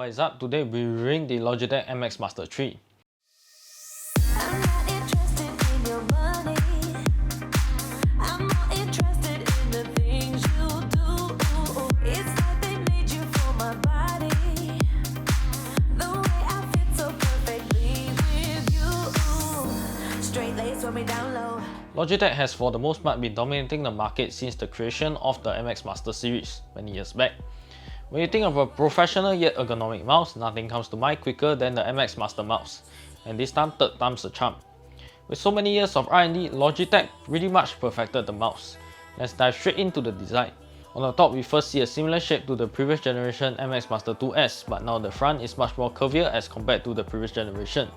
what is up? Today we'll be reviewing the Logitech MX Master 3. Logitech has for the most part been dominating the market since the creation of the MX Master series many years back. When you think of a professional yet ergonomic mouse, nothing comes to mind quicker than the MX Master mouse, and this time third time's the charm. With so many years of R&D, Logitech pretty much perfected the mouse. Let's dive straight into the design. On the top we first see a similar shape to the previous generation MX Master 2S, but now the front is much more curvier as compared to the previous generation.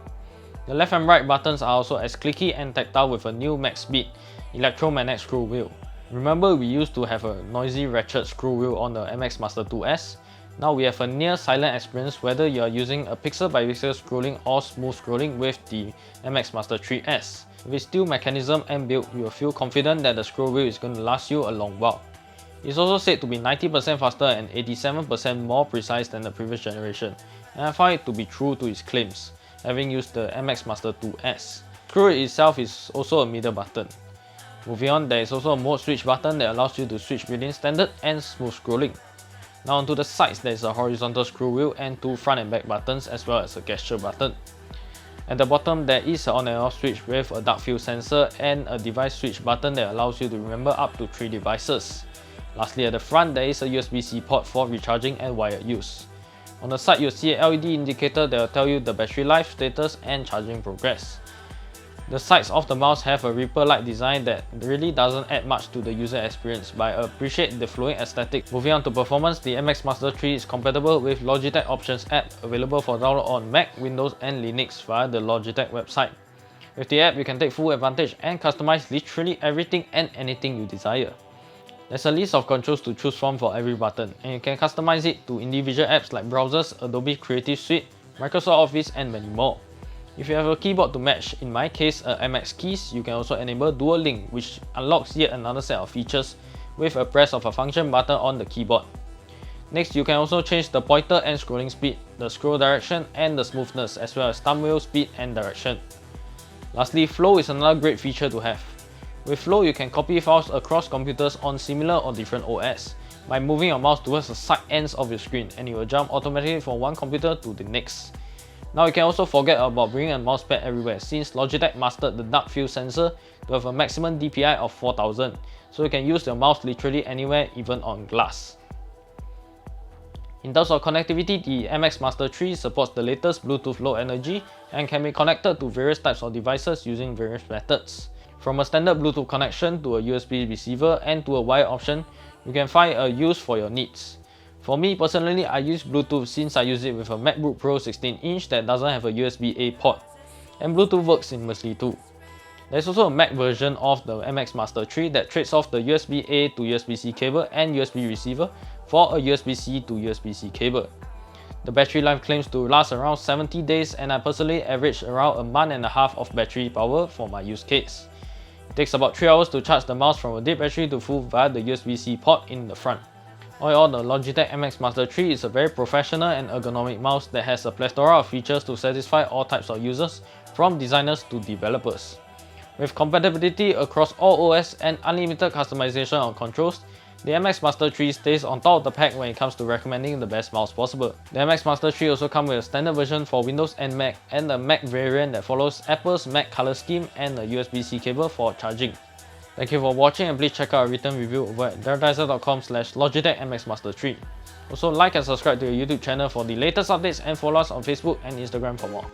The left and right buttons are also as clicky and tactile with a new max speed electromagnetic screw wheel. Remember we used to have a noisy ratchet screw wheel on the MX Master 2S? Now we have a near silent experience whether you are using a pixel by pixel scrolling or smooth scrolling with the MX Master 3S. With its steel mechanism and build, you will feel confident that the screw wheel is going to last you a long while. It's also said to be 90% faster and 87% more precise than the previous generation, and I find it to be true to its claims, having used the MX Master 2S. Screw rate itself is also a middle button. Moving on, there is also a mode switch button that allows you to switch between standard and smooth scrolling. Now onto the sides, there is a horizontal screw wheel and two front and back buttons as well as a gesture button. At the bottom there is an on and off switch with a dark field sensor and a device switch button that allows you to remember up to 3 devices. Lastly, at the front there is a USB-C port for recharging and wired use. On the side you'll see an LED indicator that will tell you the battery life, status and charging progress. The sides of the mouse have a Ripper-like design that really doesn't add much to the user experience, but I appreciate the flowing aesthetic. Moving on to performance, the MX Master 3 is compatible with Logitech Options app, available for download on Mac, Windows and Linux via the Logitech website. With the app, you can take full advantage and customize literally everything and anything you desire. There's a list of controls to choose from for every button, and you can customize it to individual apps like browsers, Adobe Creative Suite, Microsoft Office and many more. If you have a keyboard to match, in my case a MX keys, you can also enable Dual Link, which unlocks yet another set of features with a press of a function button on the keyboard. Next, you can also change the pointer and scrolling speed, the scroll direction and the smoothness, as well as thumb wheel speed and direction. Lastly, Flow is another great feature to have. With Flow, you can copy files across computers on similar or different OS by moving your mouse towards the side ends of your screen, and it will jump automatically from one computer to the next. Now you can also forget about bringing a mousepad everywhere, since Logitech mastered the dark field sensor to have a maximum DPI of 4000, so you can use your mouse literally anywhere, even on glass. In terms of connectivity, the MX Master 3 supports the latest Bluetooth Low Energy and can be connected to various types of devices using various methods. From a standard Bluetooth connection to a USB receiver and to a wire option, you can find a use for your needs. For me personally, I use Bluetooth since I use it with a MacBook Pro 16-inch that doesn't have a USB-A port, and Bluetooth works seamlessly too. There's also a Mac version of the MX Master 3 that trades off the USB-A to USB-C cable and USB receiver for a USB-C to USB-C cable. The battery life claims to last around 70 days, and I personally average around a month and a half of battery power for my use case. It takes about 3 hours to charge the mouse from a dead battery to full via the USB-C port in the front. All in all, the Logitech MX Master 3 is a very professional and ergonomic mouse that has a plethora of features to satisfy all types of users, from designers to developers. With compatibility across all OS and unlimited customization on controls, the MX Master 3 stays on top of the pack when it comes to recommending the best mouse possible. The MX Master 3 also comes with a standard version for Windows and Mac, and a Mac variant that follows Apple's Mac color scheme and a USB-C cable for charging. Thank you for watching, and please check out our written review over at DARADISER.com/Logitech MX Master 3. Also like and subscribe to our YouTube channel for the latest updates, and follow us on Facebook and Instagram for more.